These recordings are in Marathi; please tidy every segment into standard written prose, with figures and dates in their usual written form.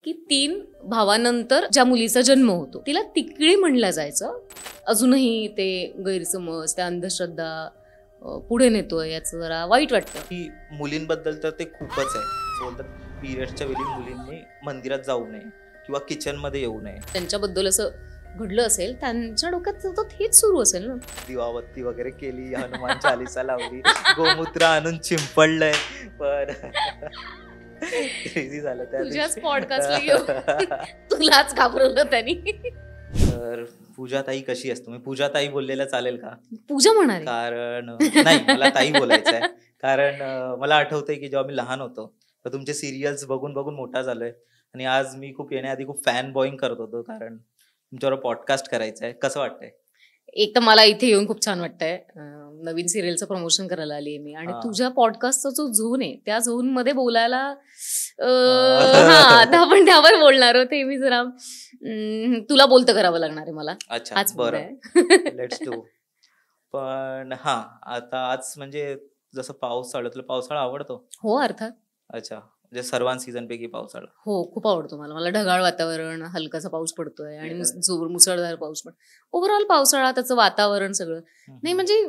की 3 भावानंतर ज्या मुलीचा जन्म होतो तिला तिकडी म्हणलं जायचं. अजूनही ते गैरसमज, त्या अंधश्रद्धा पुढे नेतोय, याचं जरा वाईट वाटतं. की मुलींबद्दल तर ते खूपच आहे. बोलतात पिरियडच्या वेळी मुलींनी मंदिरात जाऊ नये किंवा किचन मध्ये येऊ नये. त्यांच्याबद्दल असं घडलं असेल, त्यांच्या डोक्यात सतत हेच सुरू असेल ना. दिवाबत्ती वगैरे केली, हनुमान चालीसा लावली, गोमूत्र आणून चिंपडलंय, पण क्रेझी झालं त्या तुझ्याच पॉडकास्टला तुलाच घाबरवलं त्यांनी. तर पूजा ताई कशी असतो? मी पूजा ताई बोललेलं चालेल का? पूजा म्हणाले कारण नाही, मला ताई बोलायचं आहे. कारण मला आठवतंय की जेव्हा मी लहान होतो तर तुमचे सिरियल्स बघून बघून मोठा झालोय आणि आज मी खूप येण्याआधी खूप फॅन बॉईंग करत होतो, कारण तुमच्यावर पॉडकास्ट करायचं आहे. कसं वाटतंय? एक तर मला इथे येऊन खूप छान वाटतंय. नवीन सिरियलचं प्रमोशन करायला आली आहे मी, आणि तुझ्या पॉडकास्टचा जो झोन आहे त्या झोन मध्ये बोलायला आता आपण त्यावर बोलणार होते. मी जरा तुला बोलतं करावं लागणार आहे मला. अच्छा, बरं, लेट्स डू. पण हा, आता आज म्हणजे जसं पावसाळा, तुला पावसाळा आवडतो? हो, अर्थात. अच्छा, म्हणजे सर्वां सीझन पैकी पावसाळा? हो, खूप आवडतो मला. मला ढगाळ वातावरण, हलकासा पाऊस पडतोय आणि जोर मुसळधार पाऊस पण. ओव्हरऑल पावसाळा, त्याचं वातावरण सगळं नाही, म्हणजे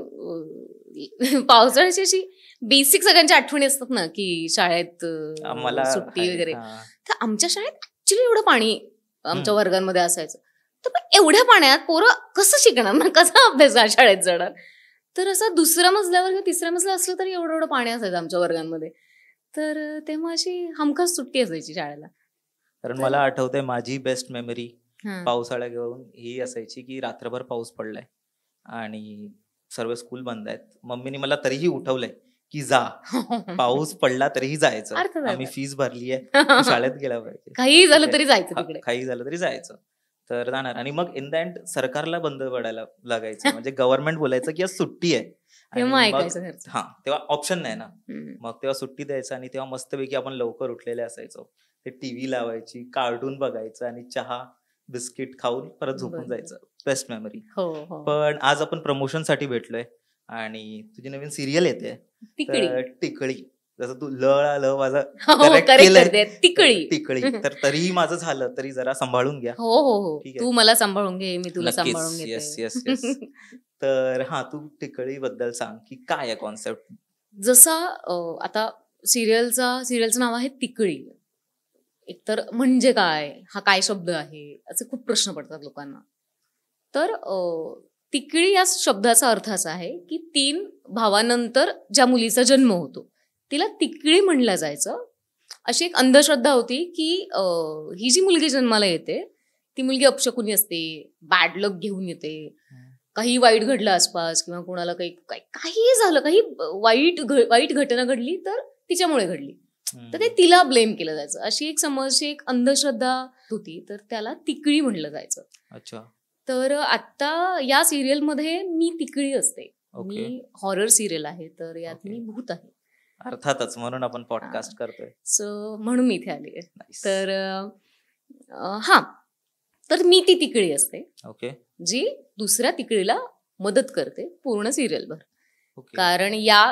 पावसाळ्याची अशी बेसिक सगळ्यांच्या आठवणी असतात ना, की शाळेत सुट्टी वगैरे. तर आमच्या शाळेत ऍक्च्युली एवढं पाणी आमच्या वर्गांमध्ये असायचं. तर पण एवढ्या पाण्यात पोरं कसं शिकणार ना, कसा अभ्यास शाळेत जाणार? तर असं दुसऱ्या मजल्यावर किंवा तिसऱ्या मजला असलं तरी एवढं एवढं पाणी असायचं आमच्या वर्गांमध्ये. तर तेव्हा अशी हमखास सुट्टी असायची शाळेला. कारण मला आठवतंय माझी बेस्ट मेमरी पावसाळ्या घेऊन ही असायची की रात्रभर पाऊस पडलाय आणि सर्व स्कूल बंद आहेत. मम्मीने मला तरीही उठवलंय की जा, पाऊस पडला तरीही जायचं, आम्ही फीस भरली आहे, शाळेत गेला पाहिजे, काही झालं तरी जायचं, तिकडे काही झालं तरी जायचं. तर जाणार आणि मग इन द एंड सरकारला बंद पडायला लागायचं. म्हणजे गव्हर्नमेंट बोलायचं की आज सुट्टी आहे. हा, तेव्हा ऑप्शन नाही ना, मग तेव्हा सुट्टी द्यायचं आणि तेव्हा मस्तपैकी आपण लवकर उठलेले असायचो. ते टीव्ही लावायची, कार्टून बघायचं आणि चहा बिस्किट खाऊन परत झोपून जायचं. Best memory. पण आज आपण प्रमोशन साठी भेटलोय आणि तुझी नवीन सिरियल येते टिकळी. जसं तू ल माझा टिकळी, तर तरीही माझं झालं तरी जरा सांभाळून घ्या. हो, तू मला सांभाळून घे, मी तुला सांभाळून घेते. येस. तर हा, तू टिकळी बद्दल सांग की काय आहे कॉन्सेप्ट. जसं आता सिरियलचं नाव आहे तिकळी. एकतर म्हणजे काय, हा काय शब्द आहे, असे खूप प्रश्न पडतात लोकांना. तर तिकळी या शब्दाचा अर्थ असा आहे की 3 भावानंतर ज्या मुलीचा जन्म होतो तिला तिकडी म्हणलं जायचं. अशी एक अंधश्रद्धा होती की ही जी मुलगी जन्माला येते ती मुलगी अपशकुनी असते, बॅड लक घेऊन येते, काही वाईट घडलं आसपास किंवा कोणाला काही झालं, काही वाईट घटना घडली तर तिच्यामुळे घडली, तर ते तिला ब्लेम केलं जायचं. अशी एक समजची एक अंधश्रद्धा होती, तर त्याला तिकडी म्हणलं जायचं. अच्छा. तर आता या सिरियल मध्ये मी तिकडी असते. मी हॉरर सिरियल आहे, तर यात मी भूत आहे. अर्थातच, म्हणून आपण पॉडकास्ट करतोय, सो म्हणून मी इथे आली आहे. तर हा, तर मी ती तिकडी असते, जी दुसऱ्या तिकडीला मदत करते पूर्ण सिरियलभर. कारण या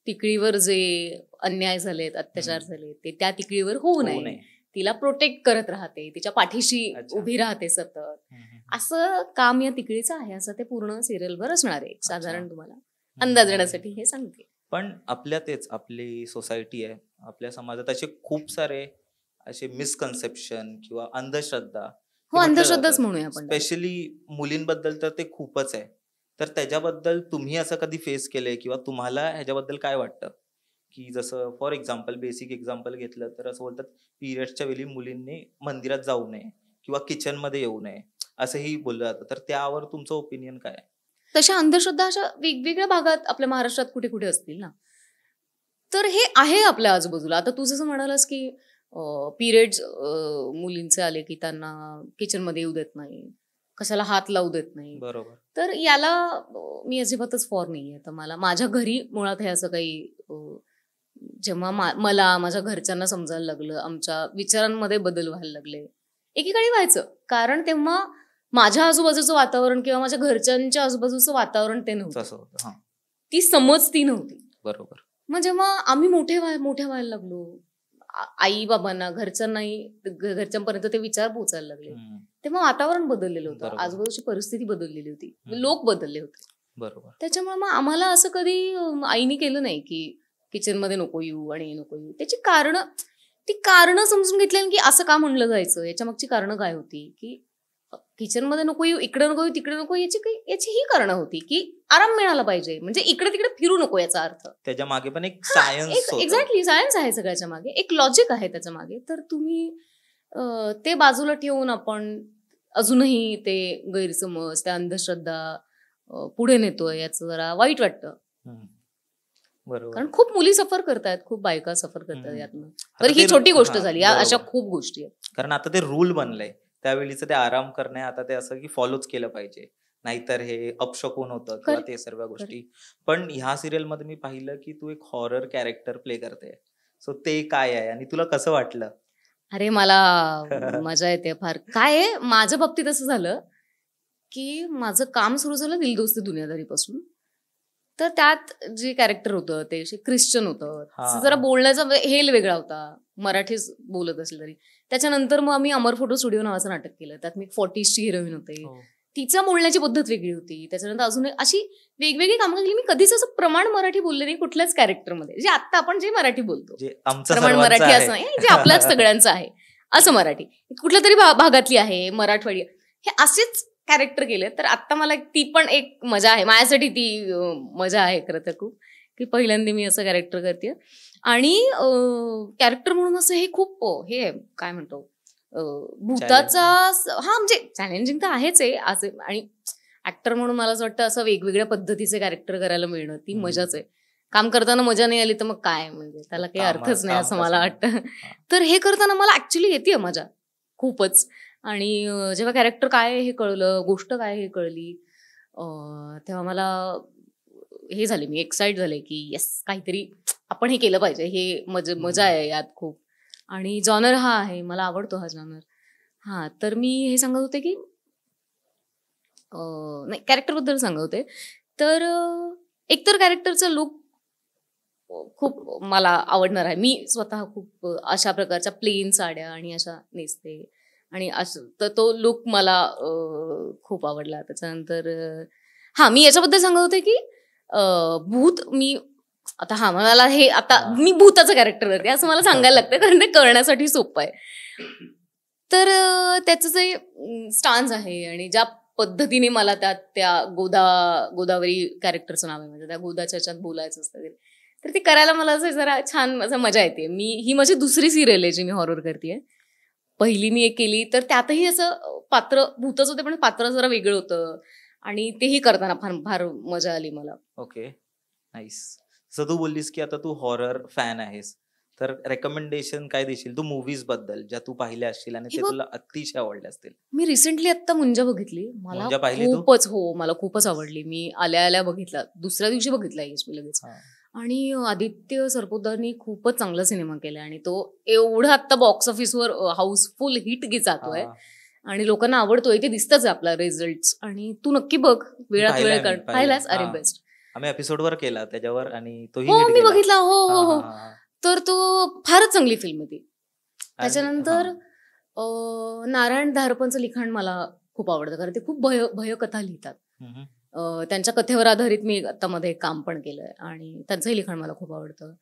तिकडीवर जे अन्याय झालेत, अत्याचार झाले, ते त्या तिकडीवर होऊ नये, तिला प्रोटेक्ट करत राहते, तिच्या पाठीशी उभी राहते सतत. असं काम या तिकडीचं आहे, असं ते पूर्ण सिरियलभर असणार आहे. साधारण तुम्हाला अंदाज येण्यासाठी हे सांगते. पण आपली सोसायटी आहे, आपल्या समाजात असे खूप सारे असे मिसकन्सेप्शन किंवा अंधश्रद्धा, अंधश्रद्धाच म्हणूया आपण, स्पेशली मुलींबद्दल तर ते खूपच आहे. तर त्याच्याबद्दल तुम्ही असं कधी फेस केलंय किंवा तुम्हाला ह्याच्याबद्दल काय वाटतं? की जसं फॉर एक्झाम्पल, बेसिक एक्झाम्पल घेतलं तर असं बोलतात पिरियडच्या वेळी मुलींनी मंदिरात जाऊ नये किंवा किचन मध्ये येऊ नये, असंही बोललं जातं. तर त्यावर तुमचं ओपिनियन काय आहे? तशा अंधश्रद्धा अशा वेगवेगळ्या भागात आपल्या महाराष्ट्रात कुठे कुठे असतील ना, तर हे आहे आपल्या आजूबाजूला. आता तू जसं म्हणालास की पिरियड्स मुलींचे आले की त्यांना किचन मध्ये येऊ देत नाही, कशाला हात लावू देत नाही. बरोबर. तर याला मी अजिबातच फॉर नाहीये. तर माझ्या घरी मुळात हे असं काही, जेव्हा मला माझ्या घरच्यांना समजायला लागलं, आमच्या विचारांमध्ये बदल व्हायला लागले, एकेकाळी व्हायचं, कारण तेव्हा माझ्या आजूबाजूचं वातावरण किंवा माझ्या घरच्यांच्या आजूबाजूचं वातावरण ते नव्हतं, ती समज ती नव्हती. बरोबर. मग जेव्हा आम्ही मोठ्या व्हायला लागलो, आई बाबांना घरच्यांपर्यंत ते विचार पोहोचायला लागले. तेव्हा वातावरण बदललेलं होतं, आजूबाजूची परिस्थिती बदललेली होती, लोक बदलले होते. बरोबर. त्याच्यामुळे मग आम्हाला असं कधी आईने केलं नाही की किचनमध्ये नको येऊ आणि नको येऊ. ती कारणं समजून घेतली की असं का म्हणलं जायचं, याच्या मागची कारणं काय होती, की किचनमध्ये नको येऊ, इकडे नको येऊ, तिकडे नको, याची ही कारणं होती की आराम मिळाला पाहिजे, म्हणजे इकडे तिकडे फिरू नको, याचा अर्थ. त्याच्या मागे पण एक सायन्स, एक्झॅक्टली सायन्स आहे सगळ्याच्या मागे, एक लॉजिक आहे त्याच्या मागे. तर तुम्ही ते बाजूला ठेवून आपण अजूनही ते गैरसमज, त्या अंधश्रद्धा पुढे नेतोय, याचं जरा वाईट वाटतं. बरोबर. कारण खूप मुली सफर करतायत, खूप बायका सफर करतात यातनं. तर ही छोटी गोष्ट झाली, अशा खूप गोष्टी आहेत. कारण आता ते रूल बनलंय, त्यावेळीच ते आराम करणे आता ते असं की फॉलोच केलं पाहिजे, नाहीतर हे अपशकून होतं किंवा ते सर्व गोष्टी. पण ह्या सिरियल मध्ये मी पाहिलं की तू एक हॉरर कॅरेक्टर प्ले करते, सो ते काय आहे आणि तुला कसं वाटलं? अरे मला मजा येते फार. काय आहे, माझ्या बाबतीत असं झालं की माझं काम सुरू झालं दिल दोस्ती दुनियादारी पासून. तर त्यात जे कॅरेक्टर होतं ते ख्रिश्चन होतं, जरा बोलण्याचा हेल वेगळा होता, मराठीच बोलत असेल तरी. त्याच्यानंतर मग आम्ही अमर फोटो स्टुडिओ नावाचं नाटक केलं, त्यात मी 40ची हिरोईन होते, तिचा बोलण्याची पद्धत वेगळी होती. त्याच्यानंतर अजून अशी वेगवेगळी कामं केली. मी कधीच असं प्रमाण मराठी बोलले नाही कुठल्याच कॅरेक्टरमध्ये, जे आता आपण जे मराठी बोलतो प्रमाण मराठी असं नाही, जे आपल्याच सगळ्यांचं आहे असं मराठी, कुठल्या तरी भागातली आहे, मराठवाडी, हे असेच कॅरेक्टर केले. तर आता मला ती पण एक मजा आहे, माझ्यासाठी ती मजा आहे खरं तर खूप, की पहिल्यांदा मी असं कॅरेक्टर करते. आणि कॅरेक्टर म्हणून असं हे खूप हे काय म्हणतो भूताचा, म्हणजे चॅलेंजिंग तर आहेच आहे असं. आणि ऍक्टर म्हणून मला असं वाटतं असं वेगवेगळ्या पद्धतीचे कॅरेक्टर करायला मिळणं ती मजाच आहे. काम करताना मजा नाही आली तर मग काय, म्हणजे त्याला काही अर्थच नाही असं मला वाटतं. तर हे करताना मला ऍक्च्युली येते मजा खूपच. आणि जेव्हा कॅरेक्टर काय हे कळलं, गोष्ट काय हे कळली, तेव्हा मला हे झाले, मी एक्साइट झाले की येस, काहीतरी आपण हे केलं पाहिजे, हे मजा आहे यात खूप. आणि जॉनर हा आहे, मला आवडतो हा जॉनर. हा, तर मी हे सांगत होते की नाही, कॅरेक्टरबद्दल सांगत होते. तर एकतर कॅरेक्टरचा लुक खूप मला आवडणार आहे. मी स्वतः खूप अशा प्रकारच्या प्लेन साड्या आणि अशा नेसते, आणि असं तर तो लुक मला खूप आवडला. त्याच्यानंतर मी याच्याबद्दल सांगत होते की भूत, मी आता मला हे आता मी भूताचं कॅरेक्टर करते असं मला सांगायला लागतं, कारण ते करण्यासाठी सोपं आहे. तर त्याचं जे स्टान्स आहे आणि ज्या पद्धतीने मला त्या गोदावरी कॅरेक्टरचं नाव आहे, म्हणजे त्या गोदाच्या ह्याच्यात बोलायचं असतं, तर ते करायला मला असं जरा छान असं मजा येते. ही माझी दुसरी सिरियल आहे जी मी हॉरर करते. पहिली मी एक केली तर त्यातही असं पात्र भूतच होते, पण पात्र जरा वेगळं होतं आणि तेही करताना फार मजा आली मला. Okay, nice. जसं तू बोललीस की आता तू हॉरर फॅन आहेस, तर रेकमेंडेशन काय देशील तू मूवीज बद्दल ज्या तू पाहिल्या असतील आणि ते तुला अतिशय आवडल्या असतील? मी रिसेंटली आता मुंजा बघितली, मला खूपच मला खूपच आवडली. मी आल्या बघितला, दुसऱ्या दिवशी बघितला मी लगेच. आणि आदित्य सरपोतदारनी खूपच चांगला सिनेमा केलाय आणि तो एवढा आता बॉक्स ऑफिसवर हाऊसफुल हिट जातोय आणि लोकांना आवडतोय, ते दिसतच आपला रिझल्ट. आणि तू नक्की बघ, वेळात वेळ काढ. पाहिलास? अरे बेस्ट. आम्ही एपिसोडवर केला त्याच्यावर आणि तोही मी बघितला. हो. तर तो फारच चांगली फिल्म होती. त्याच्यानंतर नारायण धारपनचं लिखाण मला खूप आवडतं, कारण ते खूप भयकथा लिहितात. त्यांच्या कथेवर आधारित मी आता मध्ये काम पण केलंय आणि त्यांचंही लिखाण मला खूप आवडतं.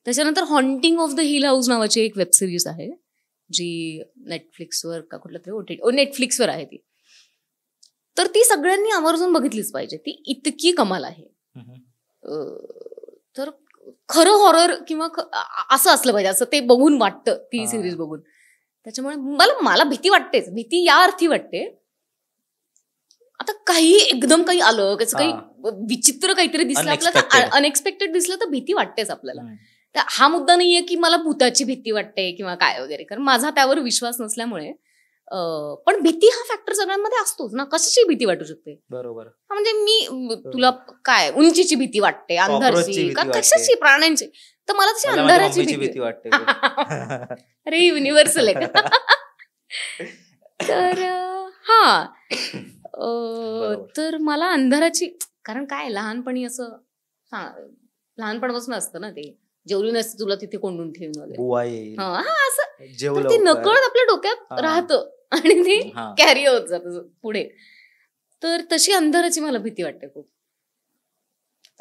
त्याच्यानंतर haunting of the hill house नावाची एक वेब सिरीज आहे, जी नेटफ्लिक्सवर का कुठलं तरी नेटफ्लिक्सवर आहे ती. तर ती सगळ्यांनी आवर्जून बघितलीच पाहिजे, ती इतकी कमाल आहे. तर खरं हॉरर किंवा असं असलं पाहिजे, असं ते बघून वाटतं ती सिरीज बघून. त्याच्यामुळे मला भीती वाटतेच. भीती या अर्थी वाटते, आता एकदम काही आलं, काही विचित्र काहीतरी दिसलं आपल्याला, अनएक्सपेक्टेड दिसलं तर भीती वाटतेच आपल्याला. तर हा मुद्दा नाहीये की मला भूताची भीती वाटते किंवा काय वगैरे, कारण माझा त्यावर विश्वास नसल्यामुळे. पण भीती हा फॅक्टर सगळ्यांमध्ये असतोच ना, कशाची भीती वाटू शकते. बरोबर. म्हणजे मी तुला काय उंचीची भीती वाटते, अंधारची का कशाची, प्राण्यांची, तर मला तशी अंधाराची भीती वाटते. अरे युनिव्हर्सल आहे का. तर तर मला अंधाराची, कारण काय लहानपणी असं लहानपणापासून असतं ना ते, जेवली नसती तुला तिथे कोंडून ठेवून वगैरे बुवा येईल, असं. तर ते नकळत आपल्या डोक्यात राहतं आणि ते कॅरी होत जात पुढे. तर तशी अंधाराची मला भीती वाटते खूप.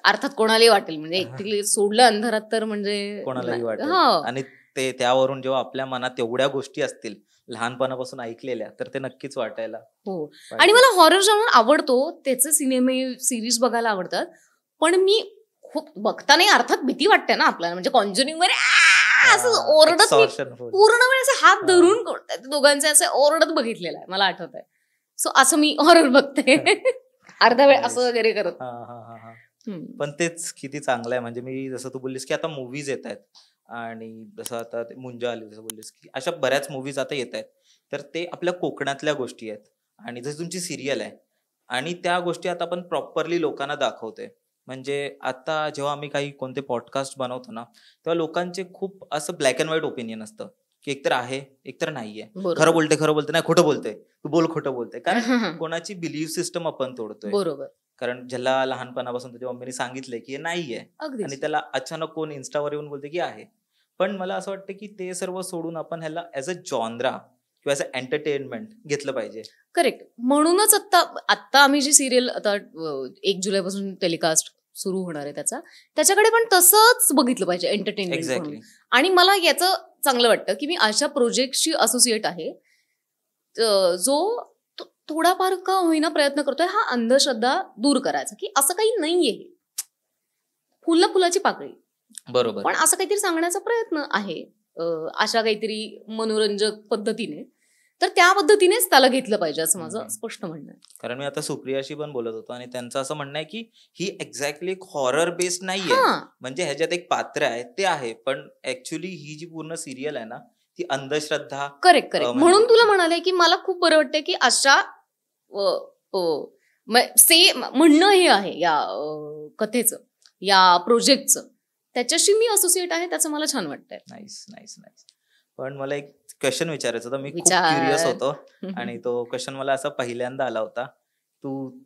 अर्थात कोणालाही वाटेल, म्हणजे एकटी सोडलं अंधारात तर म्हणजे कोणालाही वाटेल. आणि ते त्यावरून जेव्हा आपल्या मनात तेवढ्या गोष्टी असतील लहानपणापासून ऐकलेल्या, तर ते नक्कीच वाटायला. हो. आणि मला हॉरर जॉनर आवडतो, त्याचे सिनेमे सिरीज बघायला आवडतात, पण मी खूप बघताना अर्थात भीती वाटते ना आपल्याला, म्हणजे कॉन्ज्युरिंग मध्ये असं ओरडत पूर्ण वेळ असं हात धरून दोघांचे असे ओरडत बघितलेलं आहे, मला आठवत आहे. सो असं मी हॉरर बघते अर्धा वेळ असं वगैरे करत. पण तेच किती चांगलं आहे. म्हणजे मी जसं तू बोललीस की आता मूवीज येत आहेत, आणि जसं आता मुंजा आली, जसं बोललीस की अशा बऱ्याच मूवीज आता येत आहेत, तर ते आपल्या कोकणातल्या गोष्टी आहेत. आणि जशी तुमची सिरियल आहे, आणि त्या गोष्टी आता आपण प्रॉपरली लोकांना दाखवतोय. म्हणजे आता जेव्हा आम्ही काही कोणते पॉडकास्ट बनवतो ना, तेव्हा लोकांचे खूप असं ब्लॅक अँड व्हाईट ओपिनियन असतं की एकतर आहे एकतर नाहीये, खरं बोलते नाही खोटं बोलते, तू बोल खोटं बोलते. कारण कोणाची बिलीफ सिस्टम आपण तोडतोय. बरोबर. कारण ज्याला लहानपणापासून त्याच्या मम्मीने सांगितलंय की हे नाहीये, आणि त्याला अचानक कोण इन्स्टावर येऊन बोलते की आहे. पण मला असं वाटतं की ते सर्व सोडून आपण ह्याला ऍज अ जॉनरा किंवा ऍज अ एंटरटेनमेंट घेतलं पाहिजे. करेक्ट. म्हणूनच आता आम्ही जी सिरियल आता 1 जुलैपासून टेलिकास्ट सुरू होणार आहे त्याच्याकडे पण तसंच बघितलं पाहिजे, एंटरटेनमेंट म्हणून. आणि मला याचं चांगलं वाटतं की मी अशा प्रोजेक्टशी असोसिएट आहे जो थोडाफार का होईना प्रयत्न करतोय हा अंधश्रद्धा दूर करायचा, की असं काही नाहीये, फुलाची पाकळी, बरोबर, पण असं काहीतरी सांगण्याचा प्रयत्न आहे अशा काहीतरी मनोरंजक पद्धतीने. तर त्या पद्धतीनेच त्याला घेतलं पाहिजे असं माझं स्पष्ट म्हणणं आहे. कारण मी आता सुप्रियाशी पण बोलत होतो, आणि त्यांचं असं म्हणणं आहे की ही एक्झॅक्टली एक हॉरर बेस्ड नाहीये. म्हणजे ह्याच्यात एक पात्र आहे ते आहे, पण ऍक्च्युली ही जी पूर्ण सिरियल आहे ना, ती अंधश्रद्धा. करेक्ट. म्हणून तुला म्हणाले की मला खूप बरं वाटतंय की अशा म्हणणं हे आहे या कथेचं, या प्रोजेक्टचं, त्याच्याशी मी असोसिएट आहे, त्याचं मला छान वाटतंय. नाईस. पण मला एक क्वेश्चन विचारायचं होतं, मी खूप क्युरियस होतो, आणि तो क्वेश्चन मला असा पहिल्यांदा आला होता.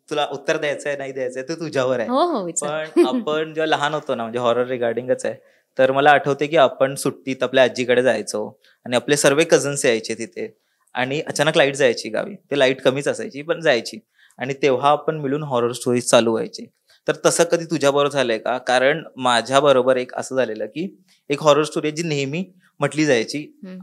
तुला उत्तर द्यायचंय नाही द्यायचंय ते तुझ्यावर आहे. पण आपण जेव्हा लहान होतो ना, म्हणजे हॉरर रिगार्डिंगच आहे, तर मला आठवते की आपण सुट्टीत आपल्या आजीकडे जायचो, आणि आपले सर्व कझन्स यायचे तिथे, आणि अचानक लाईट जायची गावी. ते लाईट कमीच असायची पण जायची, आणि तेव्हा आपण मिळून हॉरर स्टोरीज चालू व्हायची. तर तसं कधी तुझ्याबरोबर झालंय का? कारण माझ्या बरोबर एक असं झालेलं की एक हॉरर स्टोरी जी नेहमी म्हटली जायची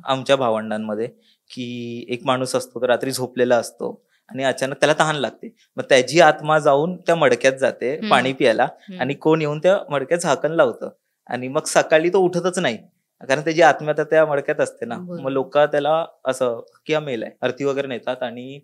आमच्या भावंडांमध्ये, की एक माणूस असतो तो रात्री झोपलेला असतो, आणि अचानक त्याला तहान लागते, मग त्याची आत्मा जाऊन त्या मडक्यात जाते पाणी प्यायला, आणि कोण येऊन त्या मडक्यात झाकण लावतं, आणि मग सकाळी तो उठतच नाही, कारण त्याची आत्मा तर त्या मडक्यात असते ना. मग लोक त्याला असं किंवा मेलाय आरती वगैरे नेतात, आणि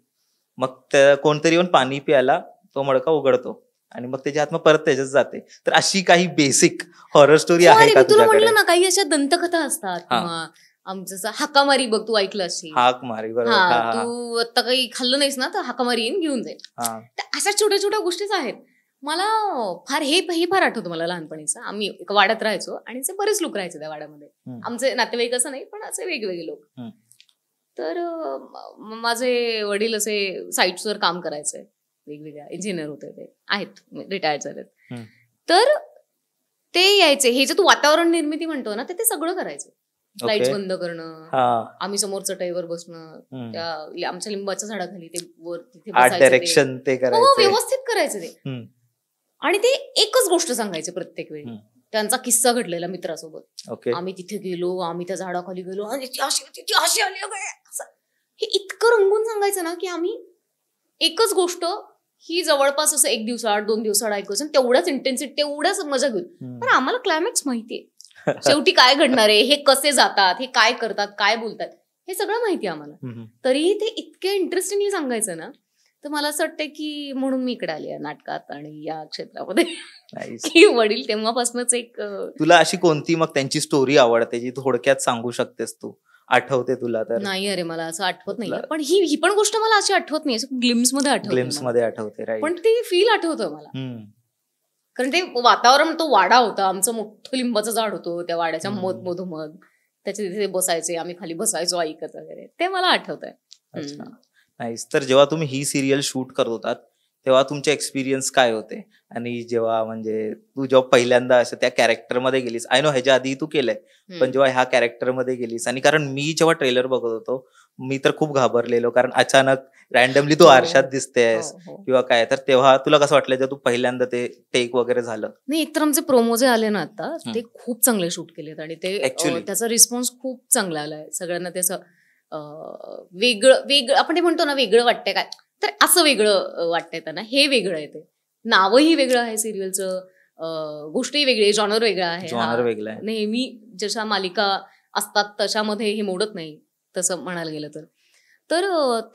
मग कोणतरी येऊन पाणी प्यायला तो मडका उघडतो, आणि मग त्याची आत्मा परत त्याच्यात जाते. तर अशी काही बेसिक हॉरर स्टोरी आहे का तुला म्हणलं ना, काही अशा दंतकथा असतात, किंवा आमचं हाकामारी बघ, तू ऐकलं असेल, हाकमारी, तू आता काही खाल्लं नाहीस ना तर हाकामारी येऊन घेऊन जाईल. तर अशा छोट्या छोट्या गोष्टीच आहेत. मला हे फार आठवतं मला लहानपणीचं. आम्ही एका वाड्यात राहायचो, आणि बरेच लोक राहायचे त्या वाड्यामध्ये. आमचे नातेवाईक असं नाही, पण असे वेगवेगळे लोक. तर माझे वडील असे साईट्सवर काम करायचे, वेगवेगळ्या इंजिनियर होते, ते आहेत, रिटायर्ड झालेत. तर ते यायचे, हे जे तू वातावरण निर्मिती म्हणतो ना, ते सगळं करायचं. लाईट्स बंद करणं, आम्ही समोर चटईवर बसणं, त्या आमच्या लिंबाच्या झाडाखाली ते वर तिथे व्यवस्थित करायचं ते. आणि ते एकच गोष्ट सांगायचे प्रत्येक वेळी, त्यांचा किस्सा घडलेला मित्रासोबत. आम्ही तिथे गेलो, आम्ही त्या झाडाखाली गेलो, आणि अशी आली. हे इतकं रंगून सांगायचं ना, की आम्ही एकच गोष्ट ही जवळपास असं 1 दिवसाआड 2 दिवसाआड ऐकून तेवढ्याच इंटेन्सिटी, तेवढ्याच मजा घेऊन. पण आम्हाला क्लायमॅक्स माहितीये, शेवटी काय घडणार आहे, हे कसे जातात, हे काय करतात, काय बोलतात, हे सगळं माहिती आम्हाला. तरीही ते इतके इंटरेस्टिंगली सांगायचं ना, तर मला असं वाटतं की म्हणून मी इकडे आली आहे नाटकात आणि या क्षेत्रामध्ये. की वडील तेव्हापासूनच एक. तुला अशी कोणती मग त्यांची स्टोरी आवडते जी थोडक्यात सांगू शकतेस तू, आठवते तुला? तर नाही, अरे मला असं आठवत नाही, पण ही पण गोष्ट मला अशी आठवत नाही, ग्लिम्स मध्ये आठवते, पण ते फील आठवतं मला. कारण ते वातावरण, तो वाडा होता, आमचं मोठं लिंबाचं झाड होतं त्या वाड्याच्या मधोमध, त्याच्या तिथे बसायचे, आम्ही खाली बसायचो ऐकत वगैरे, ते मला आठवत आहे. नाईस. तर जेव्हा तुम्ही ही सिरियल शूट करत होतात, तेव्हा तुमचे एक्सपिरियन्स काय होते? आणि जेव्हा म्हणजे तू जेव्हा पहिल्यांदा असं त्या कॅरेक्टरमध्ये गेलीस, आय नो ह्याच्या आधी तू केलंय, पण जेव्हा ह्या कॅरेक्टरमध्ये गेलीस, आणि कारण मी जेव्हा ट्रेलर बघत होतो, मी तर खूप घाबरलेलो, कारण अचानक रॅन्डमली तू आरशात दिसतेस किंवा काय, तर तेव्हा तुला कसं वाटलं जेव्हा तू पहिल्यांदा ते टेक वगैरे झालं? नाही, एकतर आमचे प्रोमो जे आले ना आता, ते खूप चांगले शूट केलेत आणि ते त्याचा रिस्पॉन्स खूप चांगला आलाय. सगळ्यांना ते असं वेगळं आपण ते म्हणतो ना, वेगळं वाटतंय काय, तर असं वेगळं वाटतंय त्यांना. हे वेगळं आहे, ते नावही वेगळं आहे सिरियलचं, गोष्टही वेगळी आहे, जॉनर वेगळा आहे. जॉनर वेगळा आहे. नेहमी जशा मालिका असतात तशामध्ये हे मोडत नाही, तसं म्हणायला गेलं तर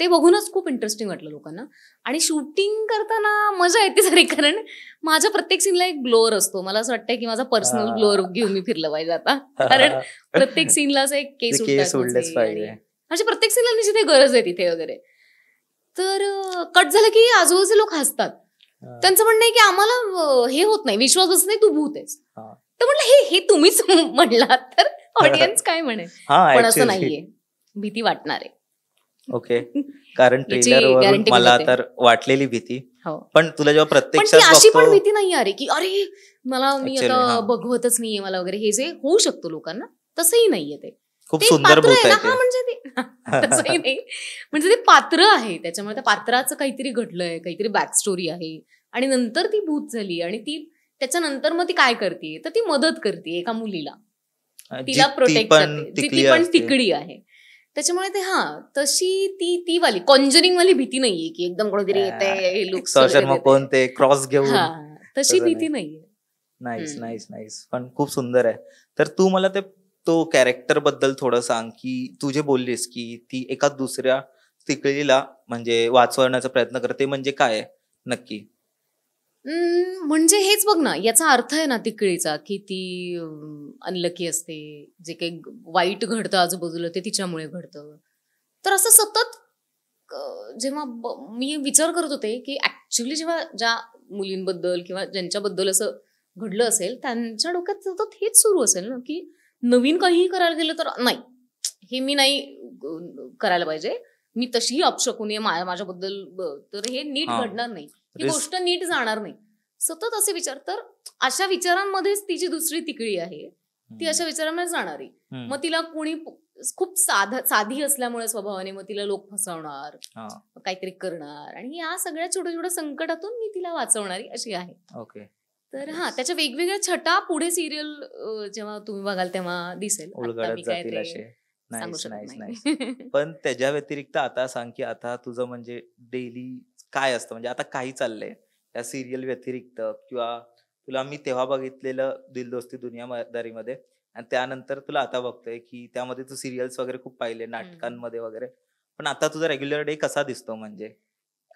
ते बघूनच खूप इंटरेस्टिंग वाटलं लोकांना. आणि शूटिंग करताना मजा येते सारी, कारण माझ्या प्रत्येक सीनला एक ग्लोअर असतो. मला असं वाटतंय की माझा पर्सनल ग्लोअर घेऊन मी फिरलं पाहिजे आता, कारण प्रत्येक सीनला असं एक केस उडलेच पाहिजे. म्हणजे प्रत्येक सीनला जिथे गरज आहे तिथे वगैरे. तर कट झालं की आजूबाजूचे लोक हसतात. त्यांचं म्हणणं आहे की आम्हाला हे होत नाही, विश्वास बसत नाही, तू भूत आहेस. तर म्हटलं हे तुम्हीच म्हणलात, तर ऑडियन्स काय म्हणेल. पण असं नाहीये, भीती वाटणार आहे. ओके, कारण ट्रेलरवरून मला तर वाटलेली भीती, पण तुला जेव्हा प्रत्यक्षात बघतो, अशी पण भीती नाही अरे की अरे मी आता बघवतच नाहीये मला वगैरे, हे जे होऊ शकतो लोकांना, तसंही नाहीये. ते खूप सुंदर भूत आहे ना, म्हणजे ते तसंही नाही, म्हणजे ते पात्र आहे, त्याच्यामुळे त्या पात्राचं काहीतरी घडलंय, काहीतरी बॅक स्टोरी आहे, आणि नंतर ती भूत झाली, आणि ती त्याच्यानंतर मग ती काय करते, तर ती मदत करते एका मुलीला, तिला प्रोटेक्ट करते, जी ती पण तिकडी आहे. त्याच्यामुळे ते तशी ती वाली कॉन्जरिंग वाली भीती नाहीये की एकदम कोणतरी येते लुक्स कोणते क्रॉस घेऊन, तशी भीती नाहीये. नाईस नाईस नाईस, पण खूप सुंदर आहे. तर तू मला तो कॅरेक्टर बद्दल थोडं सांग, की तू जे बोललीस की ती एका दुसऱ्या तिकळीला म्हणजे वाचवण्याचा प्रयत्न करते, म्हणजे काय नक्की? म्हणजे हेच बघ ना, याचा अर्थ आहे ना तिकळीचा, की ती अनलकी असते, जे काही वाईट घडतं आजूबाजूला ते तिच्यामुळे घडतं. तर असं सतत जेव्हा मी विचार करत होते की ऍक्च्युअली जेव्हा ज्या मुलींबद्दल किंवा ज्यांच्याबद्दल असं घडलं असेल, त्यांच्या डोक्यात सतत हेच सुरू असेल ना, की नवीन काहीही करायला गेलं तर नाही, हे मी नाही करायला पाहिजे, मी तशीही अपशकुनी आहे माझ्याबद्दल, तर हे नीट घडणार नाही, ही गोष्ट नीट जाणार नाही. सतत असे विचार, तर अशा विचारांमध्येच तिची दुसरी तिकडी आहे, ती अशा विचारांमध्ये जाणारी. मग तिला कोणी खूप साधी असल्यामुळे स्वभावाने मग तिला लोक फसवणार, काहीतरी करणार, आणि या सगळ्या छोट्या छोट्या संकटातून मी तिला वाचवणारी अशी आहे. ओके, तर त्याच्या वेगवेगळ्या छटा पुढे सिरियल जेव्हा तुम्ही बघाल तेव्हा दिसेल. पण त्याच्या व्यतिरिक्त आता सांग की आता तुझं म्हणजे डेली काय असतं, म्हणजे आता काही चाललंय या सिरियल व्यतिरिक्त, किंवा तुला मी तेव्हा बघितलेलं दिल दोस्ती दुनियादारीमध्ये, आणि त्यानंतर तुला आता बघतोय की त्यामध्ये तू सिरियल्स वगैरे खूप पाहिले, नाटकांमध्ये वगैरे, पण आता तुझा रेग्युलर डे कसा दिसतो, म्हणजे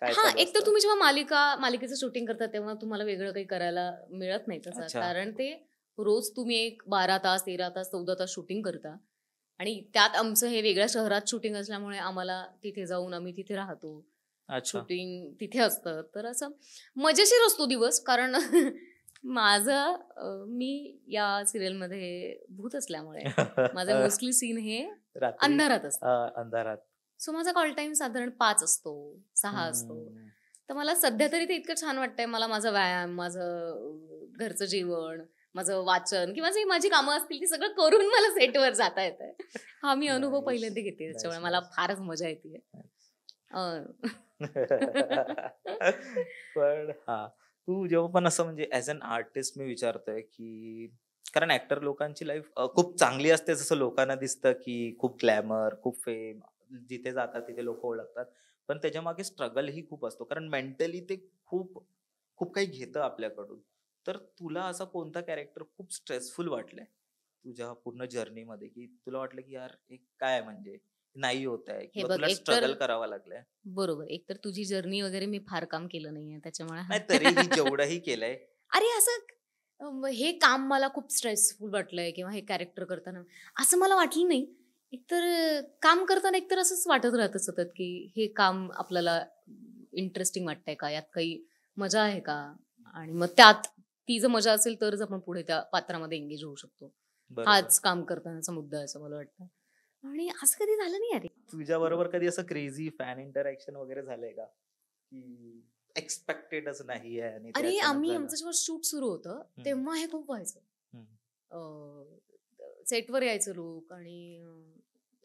काय? एक तर तुम्ही जेव्हा मालिकेचं शूटिंग करता तेव्हा तुम्हाला वेगळं काही करायला मिळत नाही तसं, कारण ते रोज तुम्ही एक 12 तास 13 तास 14 तास शूटिंग करता, आणि त्यात आमचं हे वेगळ्या शहरात शूटिंग असल्यामुळे आम्हाला तिथे जाऊन आम्ही तिथे राहतो, शूटिंग तिथे असतं, तर असं मजेशीर असतो दिवस. कारण मी या सिरियल मध्ये भूत असल्यामुळे माझे मोस्टली सीन हे अंधारात अंधारात, सो माझा कॉल टाइम साधारण 5 असतो 6 असतो. तर मला सध्या तरी ते इतकं छान वाटतंय, मला माझा व्यायाम, माझं घरचं जेवण, माझं वाचन किंवा जे माझी कामं असतील ती सगळं करून मला सेटवर जाता येतंय. हा मी अनुभव पहिल्यांदा घेते, त्याच्यामुळे मला फारच मजा येते. पण तू जेव्हा पण असं म्हणजे ऍज अन आर्टिस्ट मी विचारतोय की, कारण ऍक्टर लोकांची लाईफ खूप चांगली असते, जसं लोकांना दिसतं की खूप ग्लॅमर, खूप फेम, जिथे जातात तिथे लोक ओळखतात, पण त्याच्या मागे स्ट्रगल ही खूप असतो, कारण मेंटली ते खूप खूप काही घेतं आपल्याकडून. तर तुला असा कोणता कॅरेक्टर खूप स्ट्रेसफुल वाटलंय तुझ्या पूर्ण जर्नीमध्ये, की तुला वाटलं की यार हे काय म्हणजे नाही होत आहे, किंवा तुला स्ट्रगल करावं लागलंय? बरोबर, एकतर तुझी जर्नी वगैरे मी फार काम केलं नाहीये, त्याच्यामुळे नाही तरीही जेवढंही केलंय. अरे असं हे काम मला खूप स्ट्रेसफुल वाटलंय किंवा हे कॅरेक्टर करताना असं मला वाटलं नाही. एकतर काम करताना एकतर असंच वाटत राहतं सतत की हे काम आपल्याला इंटरेस्टिंग वाटतंय का, यात काही मजा आहे का, आणि मग त्यात ती जर मजा असेल तरच आपण पुढे त्या पात्रामध्ये एंगेज होऊ शकतो. हाच काम करतानाचा मुद्दा आहे असं मला वाटतं, आणि असं कधी झालं नाही. अरे तुझ्या बरोबर कधी असं क्रेझी फॅन इंटरॅक्शन वगैरे झालंय का, की एक्सपेक्टेडच नाहीये. आणि अरे आम्ही आमचं जेव्हा शूट सुरू होतं तेव्हा हे खूप व्हायचं. सेटवर यायचं लोक. आणि